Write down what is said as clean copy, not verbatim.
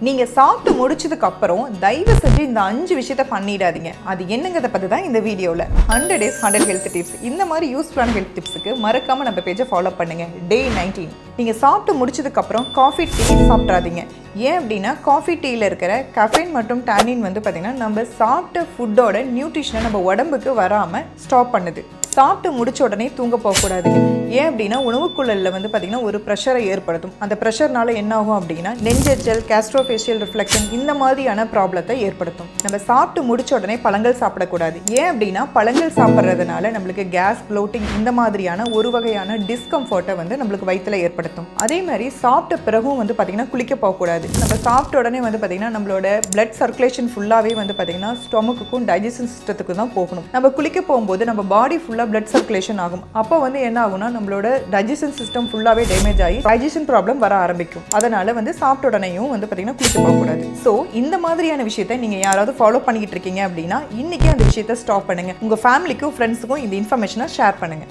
நீங்கள் சாப்பிட்டு முடிச்சதுக்கு அப்புறம் தயவு செஞ்சு இந்த 5 விஷயத்தை பண்ணிடாதீங்க. அது என்னங்கிறத பற்றி தான் இந்த வீடியோவில் 100 days 100 ஹெல்த் டிப்ஸ். இந்த மாதிரி யூஸ்ஃபுல்லான ஹெல்த் டிப்ஸுக்கு மறக்காமல் நம்ம பேஜை ஃபாலோ பண்ணுங்க. டே 19 நீங்கள் சாப்பிட்டு முடிச்சதுக்கப்புறம் காஃபி டீ சாப்பிட்றாதீங்க. ஏன் அப்படின்னா காஃபி டீயில் இருக்கிற கஃபைன் மற்றும் டானின் வந்து பார்த்திங்கன்னா நம்ம சாப்பிட்ட ஃபுட்டோட நியூட்ரிஷனை நம்ம உடம்புக்கு வராமல் ஸ்டாப் பண்ணுது. சாப்பிட்டு முடிச்ச உடனே தூங்க போகக்கூடாதுங்க. ஏன் அப்படின்னா உணவுக்குள்ளலில் வந்து பார்த்திங்கன்னா ஒரு ப்ரெஷரை ஏற்படுத்தும். அந்த ப்ரெஷர்னால என்ன ஆகும் அப்படின்னா நெஞ்செரிச்சல், கேஸ்ட்ரோஃபேஷியல் ரிஃப்ளெக்ஷன் இந்த மாதிரியான ப்ராப்ளத்தை ஏற்படுத்தும். நம்ம சாப்பிட்டு முடிச்ச உடனே பழங்கள் சாப்பிடக்கூடாது. ஏன் அப்படின்னா பழங்கள் சாப்பிட்றதுனால நம்மளுக்கு கேஸ், ப்ளோட்டிங் இந்த மாதிரியான ஒரு வகையான டிஸ்கம்ஃபர்ட்டை வந்து நம்மளுக்கு வயிற்றில் ஏற்படுத்தும். அதே மாதிரி சாப்பிட்ட பிறகும் வந்து பார்த்திங்கன்னா குளிக்க போகக்கூடாது. நம்ம சாப்பிட்ட உடனே வந்து பார்த்திங்கன்னா நம்மளோட பிளட் சர்க்குலேஷன் ஃபுல்லாகவே வந்து பார்த்திங்கன்னா ஸ்டொமக்குக்கும் டைஜஷன் சிஸ்டத்துக்கும் தான் போகணும். நம்ம குளிக்க போகும்போது நம்ம பாடி ஃபுல்லாக பிளட் சர்க்குலேஷன் ஆகும். அப்போ வந்து என்ன ஆகும்னா நம்மளோட டைஜஷன் சிஸ்டம் ஃபுல்லாகவே டேமேஜ் ஆகி டைஜஷன் ப்ராப்ளம் வர ஆரம்பிக்கும். அதனால வந்து சாப்பிட்ட உடனேயும் வந்து பார்த்தீங்கன்னா குளிக்க போகக்கூடாது. ஸோ இந்த மாதிரியான விஷயத்தை நீங்கள் யாராவது ஃபாலோ பண்ணிக்கிட்டு இருக்கீங்க அப்படின்னா இன்னைக்கே அந்த விஷயத்தை ஸ்டாப் பண்ணுங்க. உங்கள் ஃபேமிலிக்கும் ஃப்ரெண்ட்ஸுக்கும் இந்த இன்ஃபர்மேஷனை ஷேர் பண்ணுங்க.